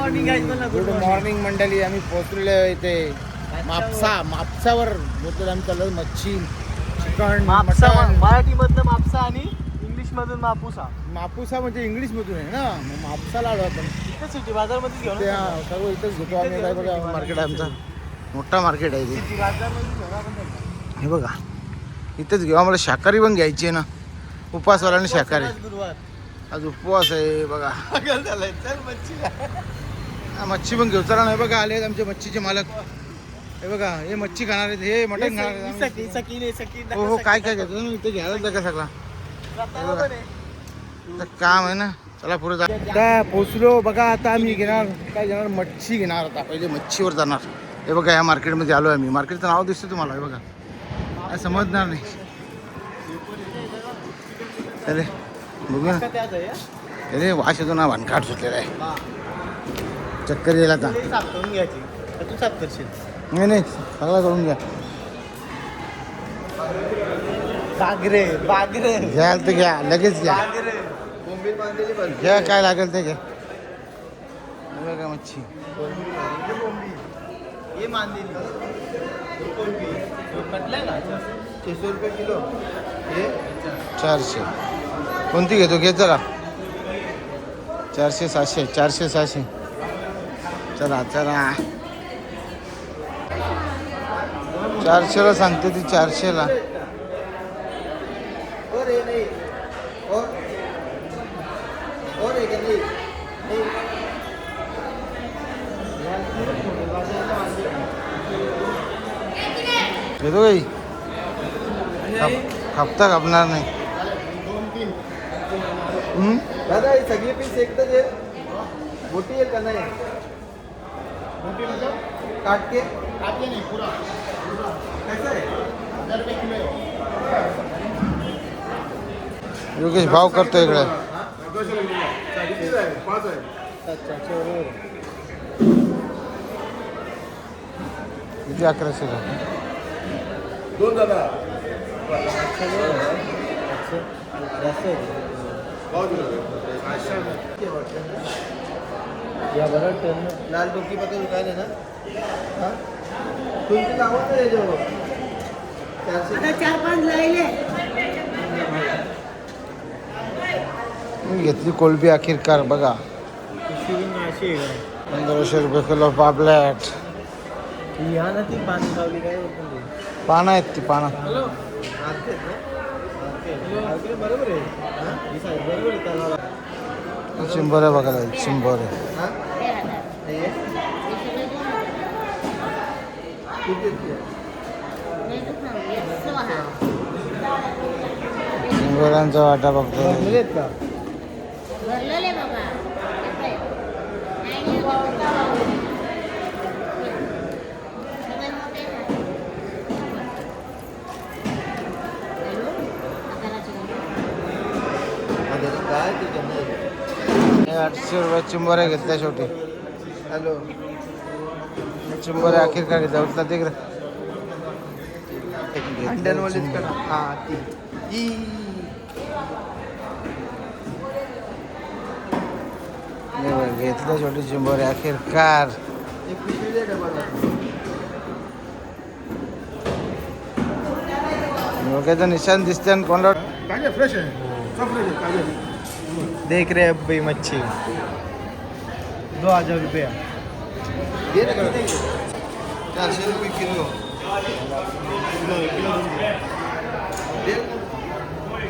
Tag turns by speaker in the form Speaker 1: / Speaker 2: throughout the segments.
Speaker 1: Good morning मंडळी. आम्ही पोहोचलेलो आहे इथे मापसावर बोलतो आम्ही. चाललो मच्छी, चिकन, मटण.
Speaker 2: मराठी मधनं मापसा आणि इंग्लिश मधून मापुसा.
Speaker 1: मापुसा म्हणजे इंग्लिश मधून आहे ना, मग मापसाला आलो आपण.
Speaker 2: इथे सिटी बाजार मध्ये घेऊन
Speaker 1: सर्व इथेच घेतो आम्ही. काय बघा, मार्केट आहे आमचा, मोठा मार्केट आहे
Speaker 2: सिटी बाजार मध्ये.
Speaker 1: हे बघा, इथेच घेऊ. आम्हाला शाकाहारी पण घ्यायची आहे ना, उपवासवाल्याने शाकाहारी.
Speaker 2: गुरुवार
Speaker 1: आज उपवास आहे बघा.
Speaker 2: चल मच्छी
Speaker 1: मच्छी पण घेऊ चला. नाही बघा, आले आहेत आमचे मच्छीचे मालक. हे बघा, हे मच्छी खाणार आहेत, हे मटण खाणार आहेत. हो हो, काय काय घेतो ना इथे, घ्यायला का सगळा काम आहे ना. चला पुढे जा. आता पोचलो बघा. आता आम्ही घेणार काय, घेणार मच्छी घेणार. आता पहिले मच्छीवर जाणार. हे बघा, या मार्केटमध्ये आलो आम्ही. मार्केटचं नाव दिसतं तुम्हाला, हे बघा. काय समजणार नाही. अरे बघूया ना, अरे वाश येतो ना, भनकाट सुटलेला आहे. चक्कर येईल आता.
Speaker 2: तू साफ करशील.
Speaker 1: नाही नाही, सगळा करून घ्या.
Speaker 2: बागरे बागरे
Speaker 1: घ्याल तर घ्या, लगेच घ्या. घ्या काय लागेल ते घ्या. बघा मच्छी,
Speaker 2: ये मांदेली कटलाय ना 600 रुपये किलो. हे
Speaker 1: 400. कोणती घेतो, घ्यायचं का? 400 700, 400 600. चला चला, 400ला सांगते ती, 400ला.
Speaker 2: और ये नहीं और एक नहीं
Speaker 1: घेतो काही खपता खपणार नाही.
Speaker 2: दादा हे सगळे पीस एकच आहे. मोठी आहे का नाही? मोठी मतलब काट के नहीं पूरा कैसा है? 1000 रुपये किलो.
Speaker 1: योगेश भाव करतो इकडे. किती 1100ला?
Speaker 2: दोन दादा या बरं टन लाल डोकी पत्ते दुकान ना. हां तुमची नावं तर याच्यावर 400 लायले.
Speaker 1: मी घेतली कोलबी अखेरकार बघा. 1500 रुपये किलो पापलेट.
Speaker 2: या ना ती पाणी लावली काय
Speaker 1: पानं आहेत ती, पानं.
Speaker 2: बरोबर आहे. बरोबर आहे त्याला.
Speaker 1: 100 आहे बघा, 100 आहे. शिंगोऱ्यांचा वाटा बघतो.
Speaker 2: काय
Speaker 1: 800 रुपये चिंबोऱ्या घेतल्या शेवटी.
Speaker 2: हॅलो
Speaker 1: चिंबोऱ्या अखेर का घेतल्या, उठला तिकडे.
Speaker 2: अंड्यांवालीच का? हां ती
Speaker 1: घेतल्या शेवटी चिंबोऱ्या अखेरकार.
Speaker 2: एक पिशवी दे डबल.
Speaker 1: डोक्याचं निशाण दिसते आणि कोणाला.
Speaker 2: ताजे फ्रेश आहे, सब फ्रेश आहे ताजे. देख रहे हैं भाई मच्छी 2000 रुपया. 400 रुपये किलो.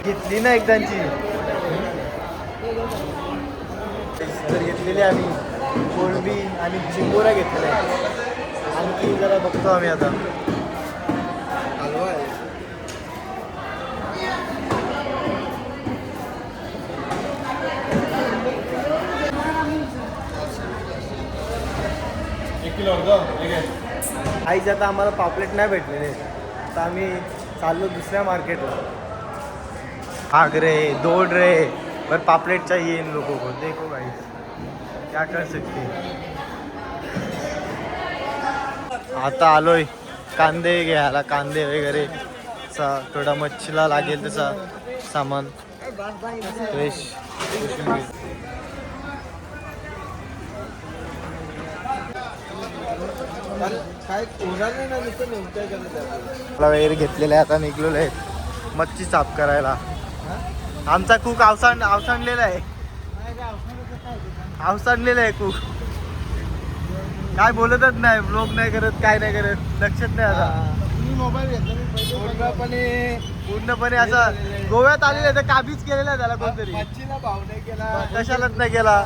Speaker 2: घेतली ना एकदाची तर घेतलेली आम्ही कोळंबी आणि चिंबोऱ्या घेतलेल्या. आणखी जरा बघतो आम्ही आता. हलवा आहे. आईच आता आम्हाला पापलेट नाही भेटलेले, तर आम्ही चाललो दुसऱ्या मार्केटला. आगरे दोड रे पर पापलेट चाहिए इन लोगों को. देखो भाई क्या कर सकते. आता आलोय कांदे घ्यायला, कांदे वगैरे थोडा मच्छीला लागेल तसा सामान फ्रेश. काय ओरडलं ना नुसतं नेमकं करत आहे.
Speaker 1: मला वगैरे घेतलेले आहे, आता निघलेले आहेत मच्छी साफ करायला. आमचा कूक अवसांडलेला आहे, अवसांडलेला आहे कूक. काय बोलतच नाही, ब्लॉग नाही करत, काय नाही करत, लक्षात नाही आता.
Speaker 2: मोबाईल घेतला
Speaker 1: पूर्णपणे असं गोव्यात आलेलं तर काबीज केलेला आहे त्याला कोणतरी.
Speaker 2: मच्छीला भाव नाही केला,
Speaker 1: कशालाच नाही केला,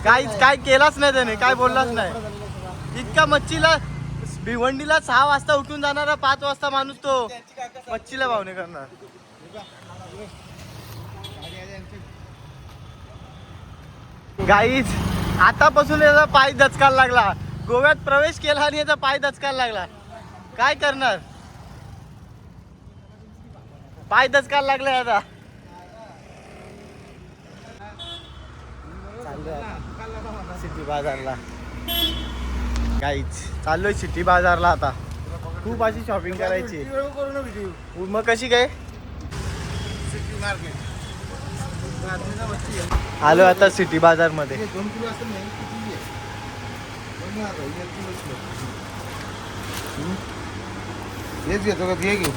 Speaker 1: काय केलाच नाही त्याने, काय बोललाच नाही. इतका मच्छीला भिवंडीला 6 वाजता उठून जाणारा 5 वाजता माणूस तो मच्छीला भाव नाही करणार. गाईज आतापासून याचा पाय दचकायला लागला. गोव्यात प्रवेश केला आणि याचा पाय दचकायला लागला. काय करणार, पाय दचकायला लागलाय आता. सिटी बाजारला काहीच चाललोय, सिटी बाजारला आता. खूप अशी शॉपिंग करायची. मग कशी काय
Speaker 2: सिटी मार्केट
Speaker 1: आलो आता सिटी बाजार मध्ये.
Speaker 2: 2 किलो असं नाही, किती हेच घेतो का ते घेऊ.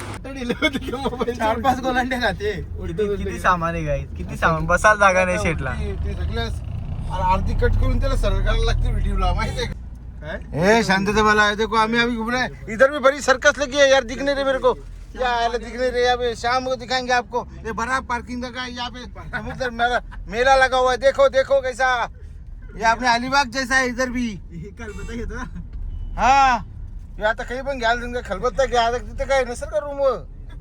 Speaker 2: 4-5 गोलांडे खाते.
Speaker 1: किती सामान आहे गाईज, किती सामान, बसायला जागा नाही शेटला.
Speaker 2: ते सगळ्याच आरती कट करून त्याला सरळ करायला लागते व्हिडिओला, माहिती आहे का? ए शांतता वाला है, देखो अभी घूम रहे हैं इधर भी बड़ी सर्कस लगी है यार, दिखने रहे मेरे को, यार दिखने रहे. यहाँ पे शाम को दिखाएंगे आपको. ये बड़ा पार्किंग का यहाँ पे समुद्र मेला लगा हुआ है, देखो देखो कैसा. ये आपने अलीबाग जैसा है इधर भी.
Speaker 1: कलबत्ता घेतो
Speaker 2: हा हे आता काही पण घ्यायला तुमच्या खलबत्ता घ्या, आता तिथे काय नसेल का रूम,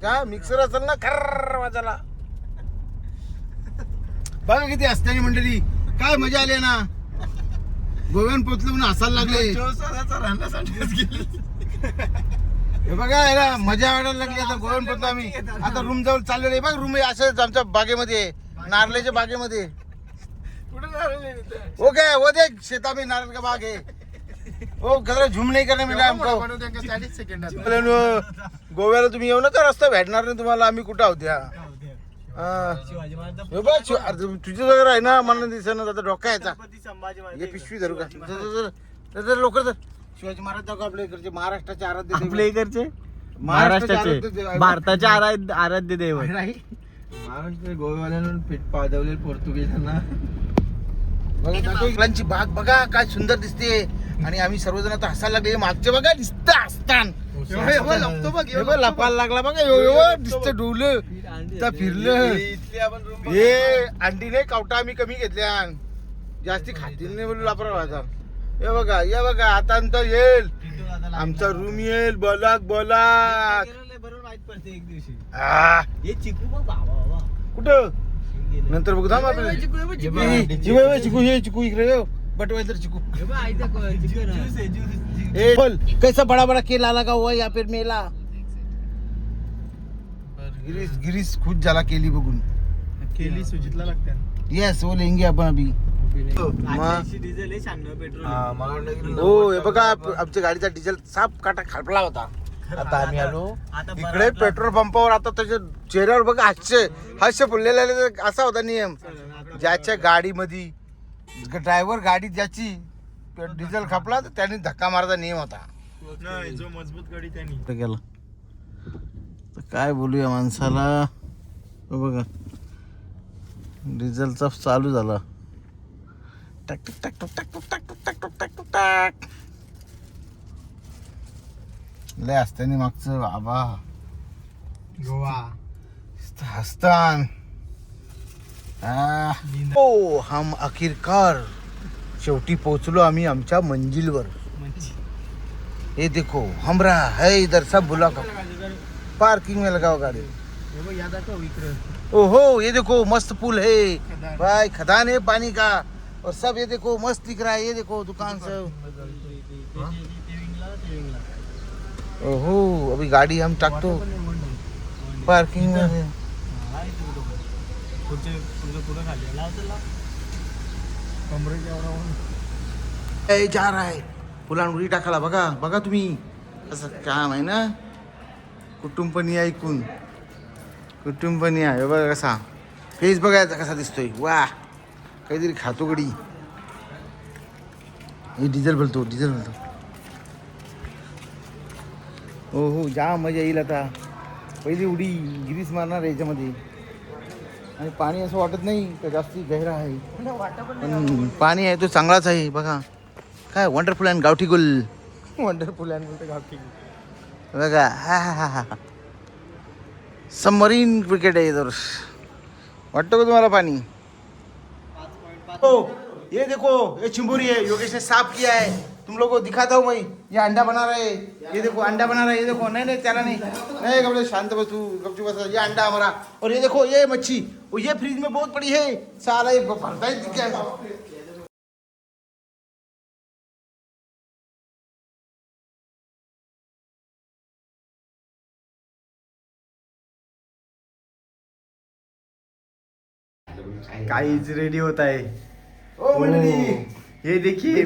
Speaker 2: त्या मिक्सर असेल ना खर्र वाजायला. बघा किती असतानी मंडळी, काय मजा आली ना. गोव्यान पोचलो म्हणून हसायला लागले. हे बघा याला मजा वाटायला लागली. आता गोव्यान पोचलो आम्ही, आता रूम जवळ चाललेलो आहे. बघ रूम आहे असंच आमच्या बागेमध्ये, नारळाच्या बागेमध्ये. वो क्या वो देख शेता में नारळ का बाग है. वो खरं झूम नाही करणे मिळाला हमको. 40 सेकंड गोव्याला तुम्ही येऊ नका, रस्ता भेटणार नाही तुम्हाला. आम्ही कुठं आहोत या तुझी वगैरे आहे ना, मला दिसणं आता डोका यायचा. हे पिशवी धरू का लवकर तर. शिवाजी महाराज दाखव आपल्या इकडचे, महाराष्ट्राचे आराध्य दैवत.
Speaker 1: आपल्या इकडचे महाराष्ट्राचे, भारताचे आराध्य दैवत.
Speaker 2: महाराष्ट्र गोव्यावाल्यांना पीठ पादवले पोर्तुगीजांना. मुलांची बाग बघा काय सुंदर दिसते. आणि आम्ही सर्वजण आता हसायला लागले. मागचे बघा दिसतं असतान लपायला लागला बघा, दिसतं डोलं फिरलं. हे अंडी नाही कावटा आम्ही कमी घेतल्या, जास्ती खातील नाही बोलू लापरा व्हायचा. हे बघा हे बघा आता नंतर येईल आमचा रूम येईल. बोलाक बोलाक
Speaker 1: एक दिवशी
Speaker 2: कुठं नंतर बघू थांब आपल्याला. चिकू हे चिकू इकडे ये. बटवाय तर चिकू. बोल कैसा बड़ा बड़ा केला लगा हुआ यहाँ पे मेला. गिरीश खुद झाला केली बघून.
Speaker 1: केली सुजितला लागते.
Speaker 2: येस वो लेंगे आपण अभी.
Speaker 1: Diesel 96 petrol.
Speaker 2: हो हे बघा आमच्या गाडीचा डिझेल साफ काटा खापला होता. आता आम्ही आलो इकडे पेट्रोल पंपावर. आता त्याच्या चेहऱ्यावर बघा हास्य फुललेला असा होता नियम. ज्याच्या गाडीमध्ये ड्रायव्हर गाडी ज्याची डिझेल खापला तर त्याने धक्का मारायचा नियम होता.
Speaker 1: जो मजबूत गाडी त्यांनी
Speaker 2: गेला. तर काय बोलूया माणसाला. बघा डिझेलचा चालू झाला. टक टक टक टक टक टक टक टक टक टक टक. लय असतानी मागचं बाबा
Speaker 1: गोवा
Speaker 2: हस्तान. ओ हम आखिरकार शेवटी पोहोचलो आम्ही आमच्या मंजिलवर. ये देखो हमरा है इधर सब बुला का पार्किंग में लगाओ गाड़ी. ओहो ये देखो मस्त पुल है भाई, खदान है पानी का. और सब ये देखो मस्त दिख रहा है. ये देखो दुकान सब. ओहो अभी गाड़ी हम टाकतो पार्किंग में. जा रहा है पुलान उडी टाकायला. बघा बघा तुम्ही असं काम आहे ना. कुटुंबनी ऐकून कुटुंबनी आहे. बघा कसा फेस बघायचा कसा दिसतोय. वा काहीतरी खातो गडी. हे डिझेल बोलतो डिझेल बोलतो.
Speaker 1: हो हो जाम मजा येईल आता. पहिली उडी गिरीस मारणार याच्यामध्ये. आणि पाणी असं वाटत नाही का जास्ती गहिरा आहे. पण पाणी आहे तो चांगलाच आहे बघा. काय वंडरफुल अँड गावठी गुल. वंडरफुल अँड गावठी गुल बघा. हा हा हा हा. सबमरीन क्रिकेट आहे इधर. वाटतं का तुम्हाला पाणी? ओ ये देखो ये चिंबोरी है. योगेश ने साफ किया है. तुम लोगों को दिखाता हूँ मैं. ये अंडा बना रहा है. ये देखो अंडा बना रहा है. ये देखो नहीं नहीं त्याला नहीं नहीं कपड़े शांत बस तू गपचूप बस. ये अंडा हमारा. और ये देखो ये मच्छी. और ये फ्रिज में बहुत पड़ी है. सारा ये भरता ही दिख गया.
Speaker 2: काहीच रेडी होत आहे.
Speaker 1: ओ मंडळी
Speaker 2: हे देखिए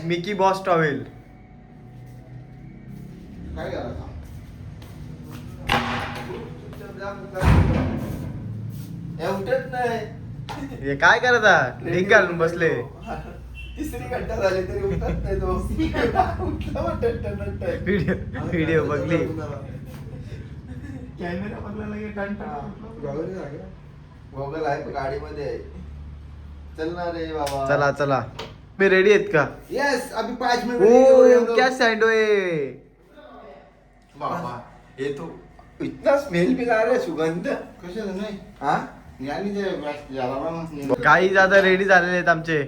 Speaker 2: मिकी बॉस टॉवेल.
Speaker 1: काय करायचं? हे उठत नाही.
Speaker 2: हे काय करता ढीग घालून बसले.
Speaker 1: तिसरी घंटा झाली तरी उठत नाही तो. उठला वाटत
Speaker 2: व्हिडिओ बघली.
Speaker 1: कॅमेरा बघला लगे टन
Speaker 2: गॉगल आहे गाडीमध्ये.
Speaker 1: चल ना रे बाबा.
Speaker 2: चला चला मी रेडी आहेत का?
Speaker 1: यस अभी 5 मिनट
Speaker 2: ओ क्या सैंडो है
Speaker 1: बाबा.
Speaker 2: ये तो इतना स्मेल भी आ रहा है. सुगंध
Speaker 1: कशाला नाही
Speaker 2: हा.
Speaker 1: यानी ते झाला
Speaker 2: काही ज्यादा रेडी झालेले आहेत आमचे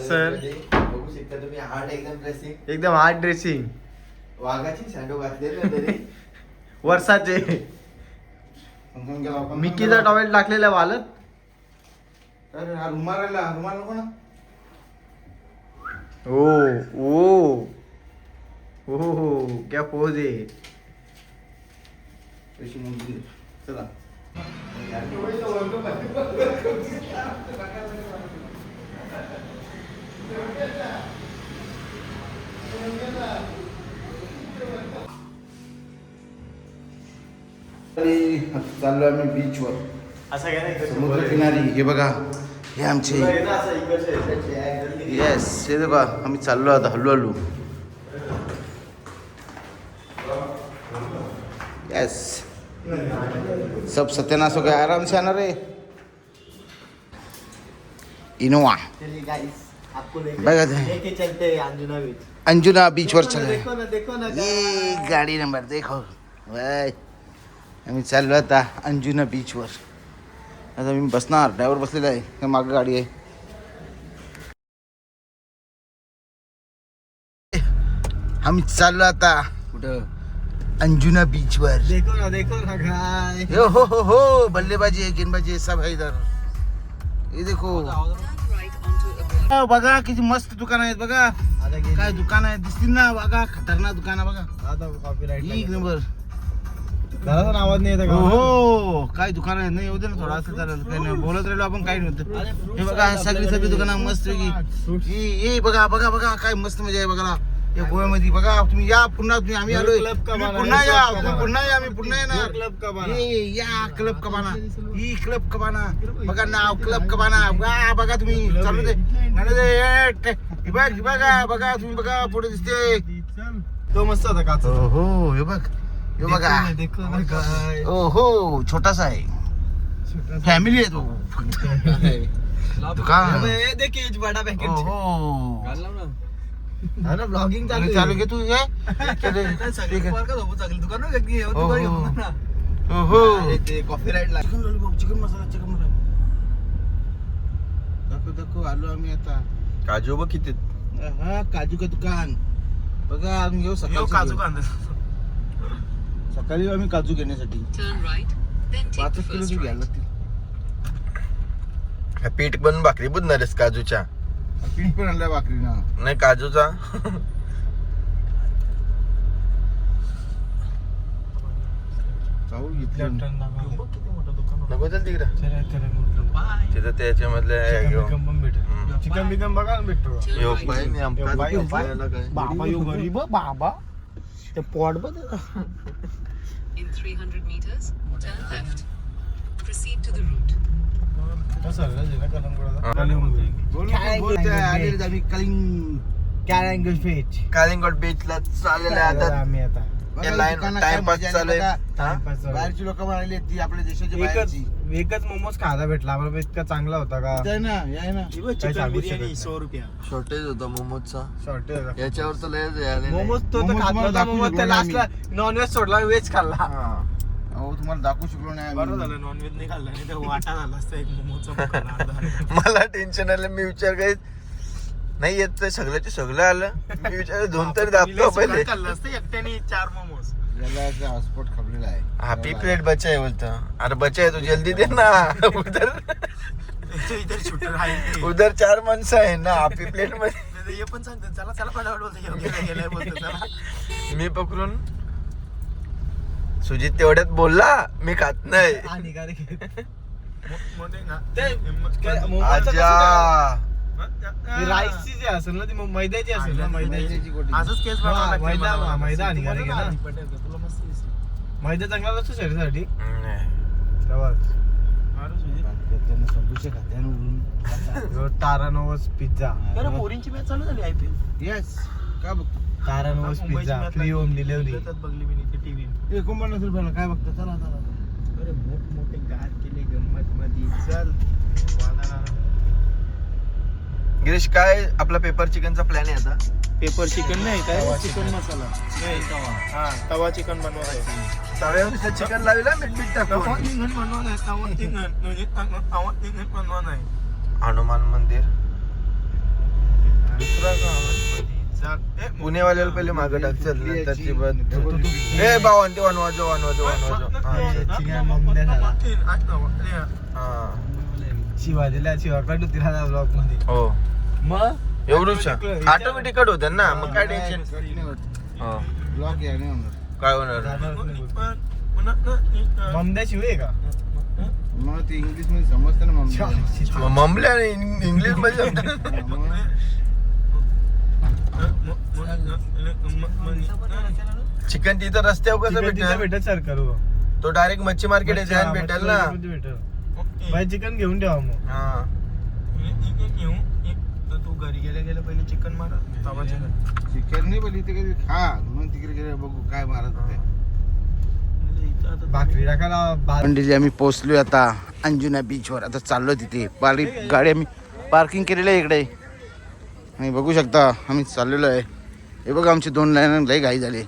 Speaker 1: सर.
Speaker 2: बघू शकता तुम्ही. हार्ड एकदम ड्रेसिंग. एकदम हार्ड ड्रेसिंग.
Speaker 1: वाघाची सँडो घातलेली तरी
Speaker 2: वर्षाचे. मिकीचा टॉवेल टाकलेला वालत.
Speaker 1: अरे हा रुमाल नको ना.
Speaker 2: ओ ओ ओ क्या पोज है.
Speaker 1: पैसे मुलगी चला. चाललो आम्ही बीचवर.
Speaker 2: असं काय नाही.
Speaker 1: समुद्र किनारी. हे बघा हे आमचे. येस हे बघा आम्ही चाललो आता हळूहळू. यस सब सत्यानाश हो गया. आराम से आना रे. इनोवा बघा
Speaker 2: चलते अंजुना बीच.
Speaker 1: अंजुना बीच वर चले.
Speaker 2: देखो ना
Speaker 1: ये गाडी नंबर देखो. वाय आम्ही चाललो आता अंजुना बीचवर. आता मी बसणार. ड्रायव्हर बसलेला आहे. मागं गाडी आहे. आम्ही चाललो आता कुठं अंजुना बीचवर.
Speaker 2: देखो ना काय.
Speaker 1: हो बल्लेबाजी आहे गेंदबाजी आहे सब है इधर. ये देखो बघा किती मस्त दुकान आहेत बघा. काय दुकान आहे दिसतील ना बघा. खतरनाक दुकान आहे बघा. एक नंबर.
Speaker 2: आवाज नाही येत.
Speaker 1: हो काय दुकान आहे. नाही होते ना थोडा असं चालेल. काही नाही बोलत राहिलो आपण. काही नव्हतं. हे बघा सगळी दुकानं मस्त वेगळी. ये बघा बघा बघा काय मस्त मजा आहे बघा. या गोव्यामध्ये बघा तुम्ही या पुन्हा. तुम्ही आम्ही आलोय पुन्हा या. पुन्हा या आम्ही पुन्हा येणार. या क्लब कबाना. ही क्लब कबाना बघा नाव क्लब कबाना. बघा तुम्ही चालू दे बघा बघा तुम्ही बघा पुढे दिसते
Speaker 2: तो मस्त होता काच.
Speaker 1: हो हे बघ हे बघा. ओ हो छोटासा आहे. फॅमिली आहे तो. दुकान
Speaker 2: देखिए बड़ा पैकेट.
Speaker 1: हो
Speaker 2: ब्लॉगिंग
Speaker 1: चालू घे तू. हे
Speaker 2: कॉपीराइट ला.
Speaker 1: चिकन मसाला दाखव आलो आम्ही आता.
Speaker 2: काजू बघ किती.
Speaker 1: हा काजू का दुकान बघा. आम्ही येऊ सकाळी. सकाळी आम्ही काजू घेण्यासाठी 5 किलो घ्यायला लागतील.
Speaker 2: पीठ बनून भाकरी बुधणार आहेस काजूच्या.
Speaker 1: पीठ पण आणल्या भाकरीना.
Speaker 2: नाही काजूचा.
Speaker 1: जाऊ घेतलं.
Speaker 2: नको चल तिकडे. तिथं त्याच्यामधल्या
Speaker 3: चिकन बिकन बघा भेटतो.
Speaker 1: बाबा यो गरीब बाबा. ते पोट बघ.
Speaker 4: In 300 meters, turn left. Proceed to the route.
Speaker 1: काय बोलतोय आलेले आम्ही कलिंग
Speaker 2: कालिंगड बीचला चाललेलं आहे आता.
Speaker 3: आम्ही आता
Speaker 1: बघा,
Speaker 2: हे लाईन
Speaker 1: दुकानात काय
Speaker 2: टाइमपास
Speaker 1: मजा
Speaker 2: चालू
Speaker 1: आली
Speaker 2: आहे.
Speaker 1: बघा.
Speaker 3: टाइमपास चालू आहे.
Speaker 1: बाहेरची लोक म्हणाली ती आपल्या देशाची बाहेरची
Speaker 3: एकच मोमोज खायला भेटला आम्हाला, इतका चांगला होता का?
Speaker 1: इथं आहे ना या ना
Speaker 3: काही सांगू शकत नाही.
Speaker 2: शॉर्टेज होता मोमोजचा.
Speaker 3: Shortage होता.
Speaker 2: याच्यावर तर लयच हे आलेलं आहे.
Speaker 3: मोमोज तो
Speaker 1: मोमोज
Speaker 3: खात
Speaker 1: तुम्हाला
Speaker 3: नव्हता,
Speaker 1: दाखवू
Speaker 3: मोमोज
Speaker 1: शकलो
Speaker 3: त्या
Speaker 1: नाही
Speaker 3: लास्टला नॉनव्हेज सोडला, व्हेज खाल्ला.
Speaker 2: हा.
Speaker 1: अहो तुम्हाला दाखवू शकलो नाही आम्ही.
Speaker 3: बरं झालं नॉनव्हेज नाही खाल्ला, नाही तर वाटा झाला असता एक मोमोजचा.
Speaker 2: मला टेन्शन आलं. मी विचार करीत नाही येत तर सगळ्याचे सगळं आलं. मी विचार दोन तरी दाबतो पहिले.
Speaker 3: खाल्लं असतं एकट्याने 4 मोमोज.
Speaker 1: याला हॉटस्पॉट खपलेला आहे.
Speaker 2: हाफी प्लेट बचा है बोलतो. अरे बचा है तो जल्दी दे ना. उधर
Speaker 3: इधर शूटर आहे.
Speaker 2: उधर 4 माणसं आहे ना हाफी प्लेट मध्ये.
Speaker 3: हे पण सांगतो चला चला पटापट बोलतो गेलाय बोलतो चला.
Speaker 2: मी पकडून सुजित तेवढ्यात बोलला मी खात नाही. आजा
Speaker 3: राईसची जी असेल ना ती मग मैद्याची असेल ना,
Speaker 1: मैद्याची गोटी.
Speaker 3: असंच केस मैदा हानिकारक आहे ना. मैदा चांगला नसतो शरीरासाठी.
Speaker 1: त्यांना संभूचे खात्यानं उडून
Speaker 3: तारानोवस पिझ्झा.
Speaker 5: पोरींची मॅच चालू झाली IPL.
Speaker 1: येस का बघतो
Speaker 3: तारानोवस पिझ्झा फ्री होम डिलिव्हरी.
Speaker 5: बघली मी इथे टीव्ही.
Speaker 1: 49 रुपयाला काय बघता चला चला.
Speaker 5: अरे मोठमोठे गार केले गंमत मध्ये. चल
Speaker 2: गिरीश काय आपला पेपर चिकनचा प्लॅन आहे आता.
Speaker 5: पेपर चिकन नाही काय चिकन मसाला नाही तवा. तवा चिकन बनवायचं.
Speaker 2: तव्यावर चिकन लावला मीठ टाकून. हनुमान मंदिर दुसरा का पुणेवाल्याला पहिले मागं टाकचल नंतरची बंद. ए बावन ते वाजव. हा
Speaker 3: शिवाजीला शिवा कट होती ना ब्लॉक मध्ये.
Speaker 2: हो
Speaker 3: मग
Speaker 2: एवढूच ऑटोमॅटिक कट होतं ना मग काय टेन्शन. हो
Speaker 1: ब्लॉक या नाही होणार.
Speaker 2: काय होणार.
Speaker 3: ममद्या शिवाय का?
Speaker 1: मग ते इंग्लिश मध्ये समजतं ना मग.
Speaker 2: ममल्या इंग्लिश मध्ये चिकन तिथं रस्त्यावर कसं भेटेल.
Speaker 3: भेटत सरकार
Speaker 2: तो डायरेक्ट मच्छी मार्केट आहे भेटेल ना.
Speaker 3: भाई चिकन घेऊन ठेवा मग.
Speaker 2: हा
Speaker 5: तू घरी गेल्या पहिले चिकन मारा. तवा चिकन
Speaker 1: चिकन नाही बोलली ते कधी खा मग तिकडे गेले बघू काय मारत होते.
Speaker 3: भाकरी टाकायला
Speaker 1: मंडळी आम्ही पोहोचलोय आता अंजुना बीचवर. आता चाललो तिथे गाडी आम्ही पार्किंग केलेलं आहे इकडे आणि बघू शकता आम्ही चाललेलो आहे. हे बघा आमची 2 लाईन लई घाई झाली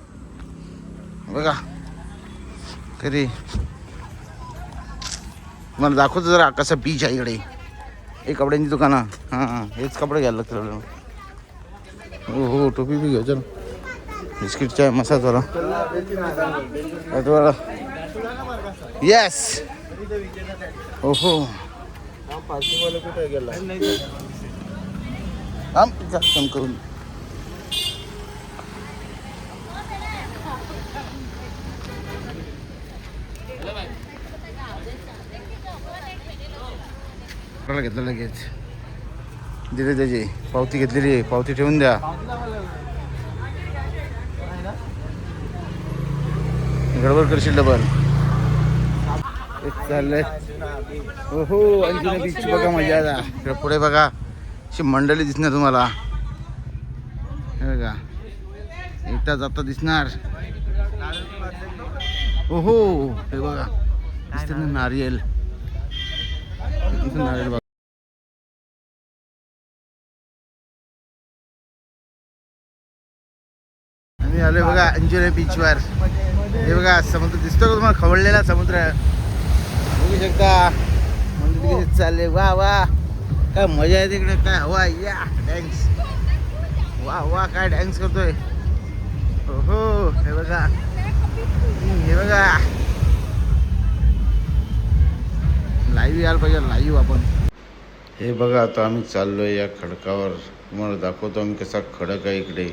Speaker 1: बघा. तरी मला दाखवतो जरा कसं बीच आहे इकडे. हे कपड्यांची दुकानं. हां हेच कपडे घ्यायला लागतं. हो हो टोपी बी घ्या चल. बिस्किट चाय मसाला थोडा. येस हो हो
Speaker 2: पार्किंगवाला कुठे गेला.
Speaker 1: कम करून घेतलं लगेच दिले त्याची पावती घेतलेली आहे. पावती ठेवून द्या. गडबड करशील डबल. चाललंय हो हो अंजुना बीच बघा मजा आता. इकडे पुढे बघा अशी मंडळी दिसणार तुम्हाला. हे बघा एकटा जाता दिसणार. हो हो हे बघा दिसते ना नारियल. नारियल बघा. आम्ही आलोय बघा अंजुना बीचवर. हे बघा समुद्र दिसतो का तुम्हाला. खवळलेला समुद्र बघू शकता. मंडळी कशी चालले. वा वा काय मजा आहे तिकडे. काय हवा या डॅन्स. वा वा काय डॅन्स करतोय. हो हे बघा हे बघा लाईव्ह यायला पाहिजे. लाईव्ह आपण हे बघा. आता आम्ही चाललोय या खडकावर. तुम्हाला दाखवतो आम्ही कसा खडक आहे इकडे.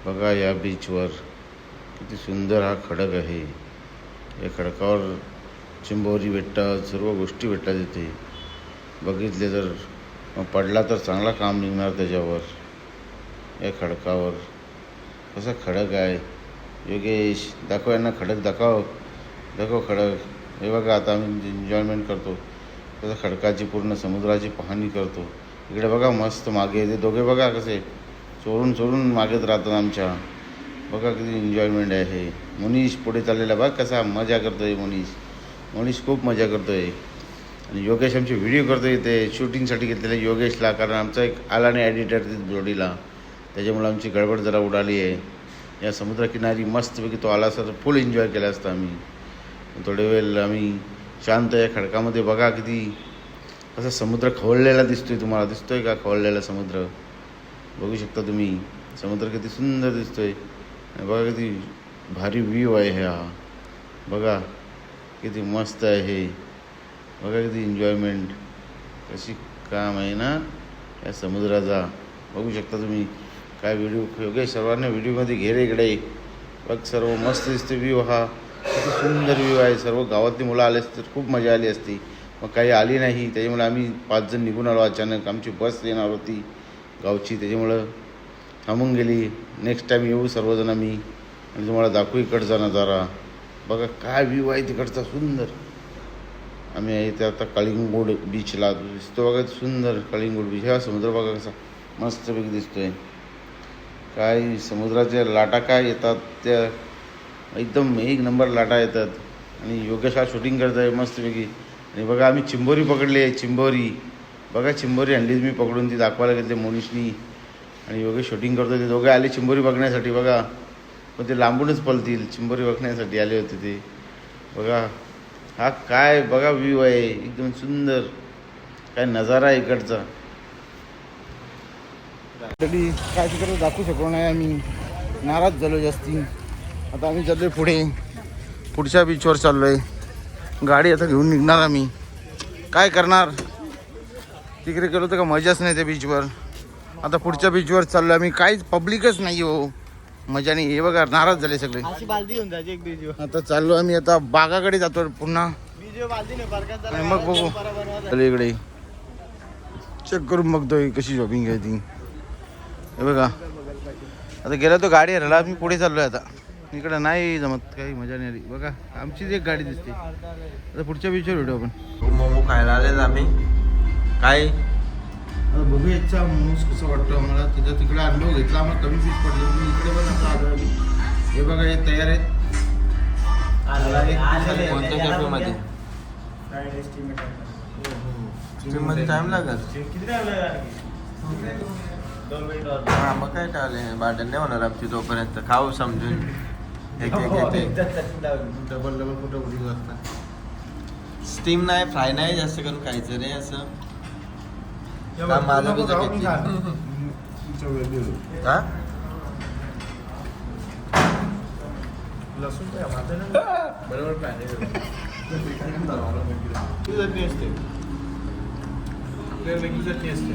Speaker 1: बघा या बीचवर किती सुंदर हा खडक आहे. या खडकावर चिंबोरी भेटतात. सर्व गोष्टी भेटतात इथे. बघितले तर मग पडला तर चांगला काम निघणार त्याच्यावर. या खडकावर कसा खडक आहे. योगेश दाखव यांना खडक दाखव. दाखव खडक. हे बघा आता आम्ही एन्जॉयमेंट करतो. तसं खडकाची पूर्ण समुद्राची पाहणी करतो. इकडे बघा मस्त मागे ते दोघे बघा कसे चोरून चोरून मागत राहतात आमच्या. बघा किती एन्जॉयमेंट आहे. मुनीश पुढे चाललेला बघ कसा मजा करतोय. मुनीश खूप मजा करतोय. आणि योगेश आमचे व्हिडिओ करतोय. ते शूटिंगसाठी घेतलेले योगेशला, कारण आमचा एक आला नाही एडिटर जोडीला, त्याच्यामुळे आमची गडबड जरा उडाली आहे. या समुद्रकिनारी मस्तपैकी तो आला असता तर फुल एन्जॉय केला असता आम्ही. थोडे वेळ आम्ही शांत या खडकामध्ये. बघा किती असा समुद्र खवळलेला दिसतोय. तुम्हाला दिसतोय का खवळलेला समुद्र? बघू शकता तुम्ही. समुद्र किती सुंदर दिसतोय. आणि बघा किती भारी व्ह्यू आहे हा. बघा किती मस्त आहे. बघा किती एन्जॉयमेंट कशी काम आहे ना या समुद्राचा. बघू शकता तुम्ही. काय व्हिडिओ योगेश सर्वांना व्हिडिओमध्ये घे रे इकडे. बघ सर्व मस्त दिसते व्ह्यू हा. किती सुंदर व्ह्यू आहे. सर्व गावातली मुलं आले असते तर खूप मजा आली असती. मग काही आली नाही, त्याच्यामुळे आम्ही 5 जण निघून आलो अचानक. आमची बस येणार होती गावची, त्याच्यामुळं थांबून गेली. नेक्स्ट टाईम येऊ सर्वजण आम्ही आणि तुम्हाला दाखवू इकडचा नजारा. बघा काय व्ह्यू आहे तिकडचा सुंदर. आम्ही आहे ते आता कलिंगूड बीचला दिसतो. बघा सुंदर कलिंगूड बीच. हा समुद्र बघा कसा मस्तपैकी दिसतोय. काय समुद्राच्या लाटा काय येतात त्या एकदम एक नंबर लाटा येतात. आणि योगेश हा शूटिंग करत आहे मस्तपैकी. आणि बघा आम्ही चिंबोरी पकडली आहे. चिंबोरी बघा, चिंबोरी आणलीच मी पकडून. ती दाखवायला घेतली मोनिशनी. आणि योगेश शूटिंग करतो. ते दोघे आले चिंबोरी बघण्यासाठी. बघा पण ते लांबूनच पळतील. चिंबोरी बघण्यासाठी आले होते ते. बघा हा काय बघा व्ह्यू आहे एकदम सुंदर. काय नजारा आहे इकडचा.
Speaker 2: तरी काय तिकडे दाखवू शकलो नाही. आम्ही नाराज झालो जास्ती. आता आम्ही चाललो पुढे.
Speaker 1: पुढच्या बीचवर चाललो आहे. गाडी आता घेऊन निघणार आम्ही. काय करणार, तिकडे गेलो तर का मजाच नाही त्या बीचवर. आता पुढच्या बीचवर चाललो आम्ही. काहीच पब्लिकच नाही हो, मजा नाही. हे बघा नाराज झाले सगळे.
Speaker 5: बाल्दी घेऊन जायची एक बीज.
Speaker 1: आता चाललो आम्ही. आता बागाकडे जातो पुन्हा.
Speaker 5: बाल्दी नाही बरकात
Speaker 1: आणि मग बघू चल इकडे चेक करून बघतोय कशी शॉपिंग आहे ती. हे बघा आता गेला तो गाडी हरला. आम्ही पुढे चाललो आहे. आता इकडं नाही जमत, काही मजा नाही आली. बघा आमचीच एक गाडी दिसते. आता पुढच्या बीचवर भेटू आपण.
Speaker 3: मोमो खायला आलेत आम्ही. काय
Speaker 1: आता बघू याचा मोमोज कसं वाटतं आम्हाला. तिथं तिकडे अनुभव घेतला, आम्हाला कमी फीस पडली. मी इकडे पण आता आलो आम्ही. हे बघा हे तयार आहेत.
Speaker 3: कोणत्या कॅफेमध्ये? मध्ये टाइम लागेल. हा मग काय चालेल. भांडण नाही होणार आमची तोपर्यंत. खाऊ समजून एक
Speaker 1: डबल कुठं उडी असतात.
Speaker 3: स्टीम नाही, फ्राय नाही जास्त करून खायचं रे असं. माझं बी हा
Speaker 5: लसूण बरोबर चटणी असते. आपल्याला वेगळी चटणी असते.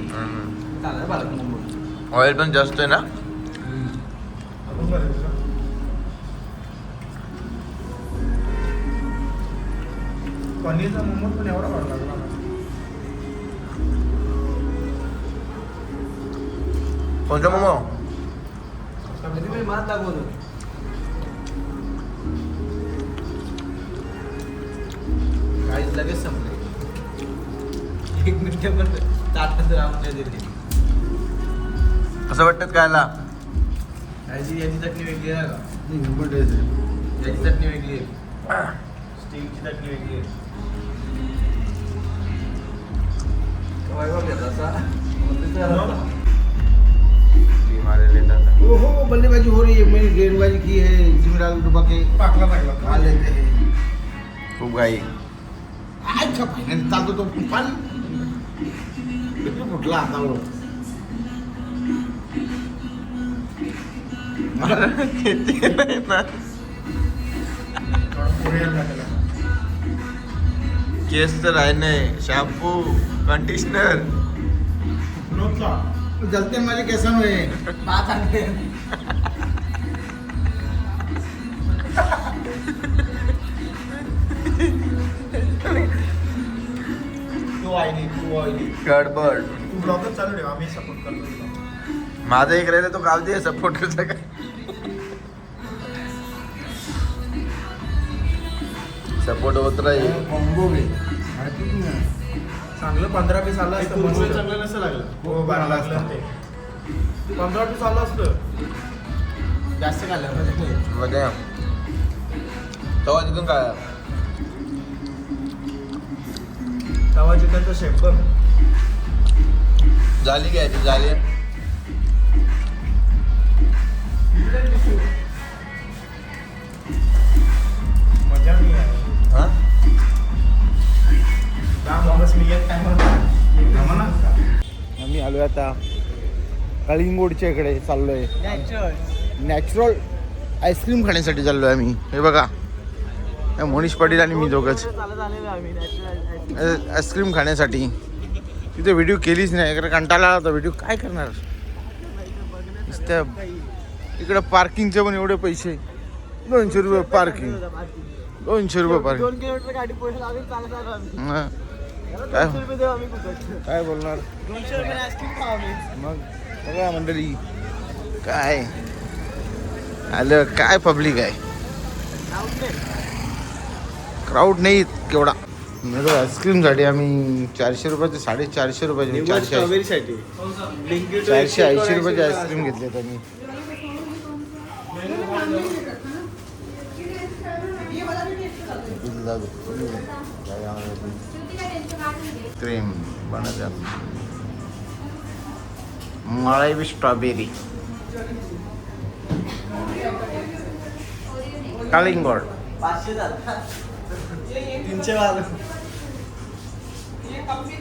Speaker 3: ऑइल पण जास्त आहे ना.
Speaker 5: पनीरचा मोमोज पण एवढा वाढला ना.
Speaker 3: कोणता मोमो?
Speaker 5: मात दाखवतो. काहीच लगेच संपले. 1 मिनिट पण ताटात राहून नाही दिली.
Speaker 3: कसं वाटतं खायला?
Speaker 5: याची चटणी वेगळी आहे का?
Speaker 1: नंबर आहे.
Speaker 5: याची चटणी वेगळी आहे. स्टीलची चटणी वेगळी आहे.
Speaker 1: ओहो बल्लेबाजी हो रही है. मैंने गेंदबाजी की है. जिमराल डुबा के खा लेते हैं.
Speaker 3: खूप घाई.
Speaker 1: अच्छा फायनल चालतो तो पाणी किती फुटला आता हो.
Speaker 3: केस तर आहे नाही. Shampoo, conditioner.
Speaker 1: जलते माझे केसन हुए.
Speaker 5: तू ऑइली.
Speaker 3: गडबड.
Speaker 5: तू ब्लॉगच चालू ठेव. आम्ही सपोर्ट करतो तुला.
Speaker 3: माझा एक राहिला तो गाव दे सपोर्टरचा काय. सपोर्ट होत राहील.
Speaker 1: कॉम्बो घे.
Speaker 5: चांगलं 15-20 आलं असतं. चांगलं नसतं लागलं. हो 12 लागलं ते.
Speaker 3: 15 पीस आलं असतं.
Speaker 2: जास्त खाल्लं पाहिजे.
Speaker 5: मध्ये तवा चिकन काय
Speaker 3: तवा चिकनचं शेप पण
Speaker 5: झाली घ्यायची झाली.
Speaker 3: मजा नाही आहे.
Speaker 5: हा
Speaker 3: बस मी एक टाइम
Speaker 1: आम्ही आलो आता कळिंगोडच्या इकडे चाललोय. नॅचरल आईस्क्रीम खाण्यासाठी चाललो आहे आम्ही. हे बघा मनीष पाटील आणि मी दोघंच आईस्क्रीम खाण्यासाठी. तिथे व्हिडिओ केलीच नाही कारण कंटाळा आला होता. व्हिडिओ काय करणार इकडं पार्किंगचे पण एवढे पैसे. 200 रुपये पार्किंग. 200 रुपये पार्किंग.
Speaker 3: 2 किलोमीटर गाडी पोहोचला लागेल चालत आम्ही.
Speaker 1: हां काय काय बोलणार.
Speaker 3: 200 रुपये आईस्क्रीम खावा मी.
Speaker 1: मग बघा मंडळी काय आलं काय पब्लिक आहे. क्राऊड नाही केवढा. आईस्क्रीमसाठी आम्ही 400 रुपयाचे 450 रुपयाचे 480 480 रुपयाची आईस्क्रीम घेतली आम्ही. क्रीम बनत मलाई स्ट्रॉबेरी कलिंगड
Speaker 3: 300 वाला.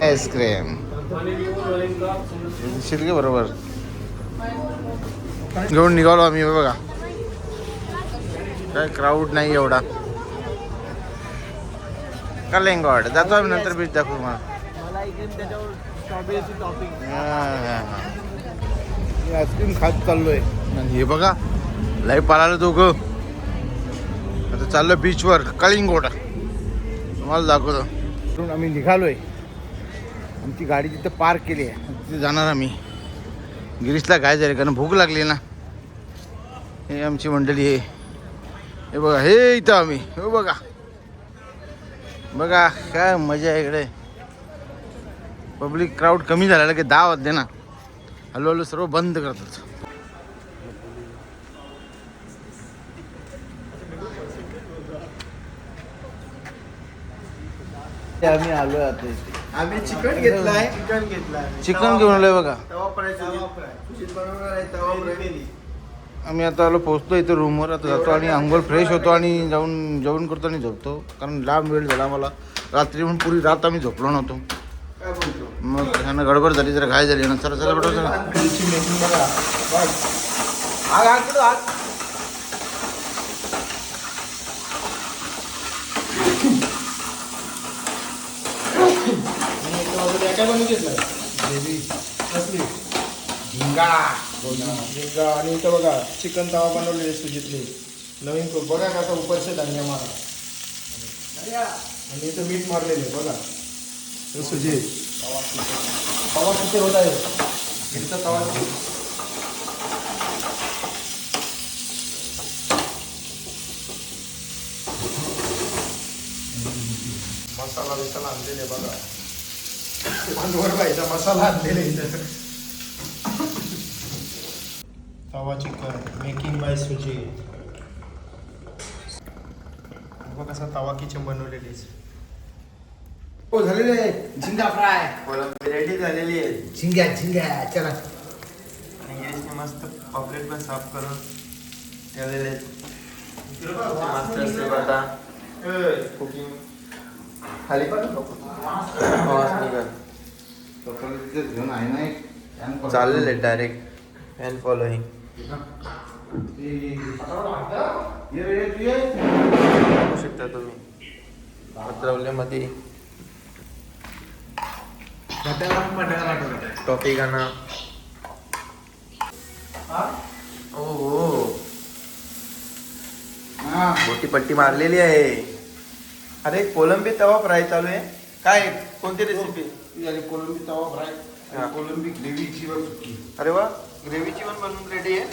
Speaker 1: आईस्क्रीम शिरके बरोबर घेऊन निघालो आम्ही. बघा काय क्राऊड नाही एवढा. कलिंगड जातो आम्ही नंतर बीच दाखवू मला.
Speaker 3: मलाई क्रीम त्याच्यावर स्ट्रॉबेरीची टॉपिंग.
Speaker 1: आईस्क्रीम खात चाललोय. आणि हे बघा लाईव्ह पाळायला दोघं. आता चाललो बीचवर कलिंगड तुम्हाला दाखवतो. तिथून आम्ही निघालोय. आमची गाडी तिथे पार्क केली आहे. तिथे जाणार आम्ही. गिरीशला काय झालं कारण भूक लागली ना. हे आमची मंडळी आहे. हे बघा हे इथं आम्ही. हे बघा बघा काय मजा आहे इकडे. पब्लिक क्राऊड कमी झालेला की 10 वाजले ना. हळूहळू सर्व बंद करतात. आम्ही आलो आता इथे.
Speaker 2: आम्ही चिकन घेतलाय.
Speaker 1: चिकन घेऊन आलोय बघा.
Speaker 2: तवा फ्राय सुजित बनवणार आहे तवा फ्राय.
Speaker 1: आम्ही आता आलो पोहोचतो इथे रूमवर. आता जातो आणि अंघोळ फ्रेश होतो आणि जाऊन जेवण करतो आणि झोपतो. कारण लांब वेळ झाला मला. रात्री म्हणून पुरी रात आम्ही झोपलो नव्हतो.
Speaker 2: काय बोलतो
Speaker 1: मग त्यानं गडबड झाली जरा घाय झाली ना. चला चला बेटा चला.
Speaker 2: आग आग कुठं आग.
Speaker 3: काय बनवून घेतलं
Speaker 1: झिंगा
Speaker 3: आणि इथं बघा चिकन तवा बनवलेले सुजितले. नवीन cook. बघा कसा उपरचे धान्य मारा. आणि इथं मीठ मारलेले बघा. हे सुजित तवा किती होत आहे. इथं तवा मसाला बिसाला आणलेले बघा. पांडवर बाईचा मसाला आणलेला इथं. तवा चिकन मेकिंग बाय सुजी. बघा कसा तवा किचन बनवलेली.
Speaker 1: हो झालेले आहे. झिंगा फ्राय
Speaker 2: रेडी झालेली आहे.
Speaker 1: झिंग्या झिंग्या चला.
Speaker 2: आणि याची मस्त पॉपलेट पण साफ करून ठेवलेले आहेत. मस्त असते आता कुकिंग खाली पण
Speaker 1: घेऊन आहे ना एक
Speaker 2: चाललेले डायरेक्ट फॅन फॉलोईंग. बघू शकता तुम्ही पत्रवल्यामध्ये टॉपिक गाणं. हो मोठी पट्टी मारलेली आहे. अरे कोलंबी तवा फ्राय चालू आहे. काय कोणती रेसिपी.
Speaker 1: कोलंबी तवा फ्राय.
Speaker 2: हा.
Speaker 1: कोलंबी ग्रेव्हीची वर सुकी.
Speaker 2: अरे वा ग्रेव्हीची पण बनवून रेडी आहे.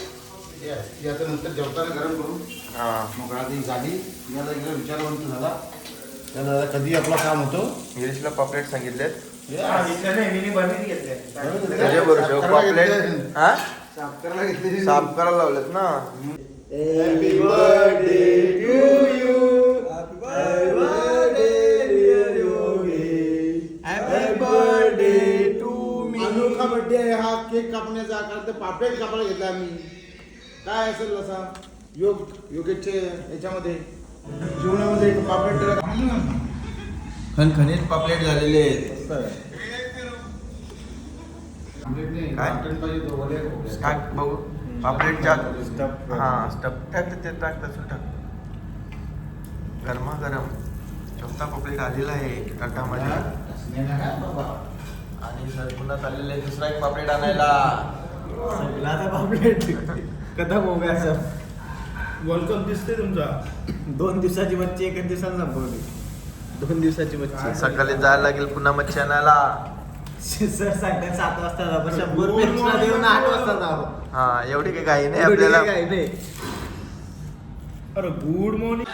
Speaker 1: याचं नंतर जेवताना गरम करू.
Speaker 2: हां
Speaker 1: मग आधी झाली. याला एकदा विचारवंत झाला त्याला दादा कधी आपला काम होतो.
Speaker 2: गिरीशला पॉपलेट सांगितलेत.
Speaker 3: त्याच्या
Speaker 2: त्याच्याबरोबर पॉपलेट. हा साफ करायला घेतले
Speaker 3: साफ करायला लावलेत ना.
Speaker 2: Happy birthday to you happy birthday dear Yogi happy birthday to me. अनोखा बर्थडे आहे हा. केक कापण्याचा कारण ते पापलेट कापायला घेतला आम्ही. काय असेल असा योगेशचे याच्यामध्ये जीवनामध्ये पापलेट
Speaker 3: खणखणीत पापलेट झालेले आहेत. टाक बघू पापलेटच्या हा स्टफ टाक ते टाक तसं टाक. गरमागरम चौथा पापलेट आलेला आहे ताटामध्ये. आणि सर पुन्हा चाललेलं आहे दुसरा एक पापलेट आणायला.
Speaker 5: पापलेट कदम हो गया सर.
Speaker 3: वर्ल्ड कप दिसते तुमचा.
Speaker 5: 2 दिवसाची मच्छी एका दिवसाला संपवली. 2 दिवसाची मच्छी.
Speaker 3: सकाळी जायला लागेल पुन्हा मच्छी आणायला.
Speaker 5: सर सांगतात 7 वाजता जा, पण 100 रुपये extra देऊन 8 वाजता जावं.
Speaker 3: हा एवढी काही घाई नाही आपल्याला.
Speaker 5: काय नाही.
Speaker 3: अरे good morning.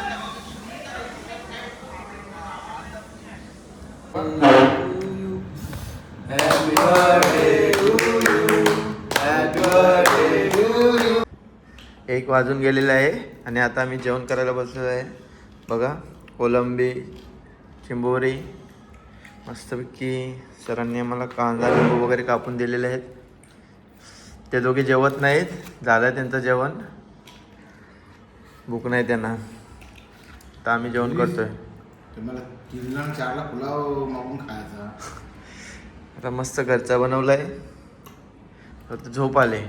Speaker 2: Happy birthday to you happy birthday to you.
Speaker 3: 1 वाजून गेलेलं आहे आणि आता आम्ही जेवण करायला बसलेलो आहे. बघा कोलंबी चिंबोरी मस्तपैकी सरांनी आम्हाला कांदा लिंबू वगैरे कापून दिलेले आहेत. ते दोघे जेवत नाहीत. झालं त्यांचं जेवण. भूक नाही त्यांना. तर आम्ही जेवण करतोय.
Speaker 1: मला 3ला 4ला पुलाव मागून खायचा.
Speaker 3: आता मस्त घरचा बनवलाय. आता झोप आले.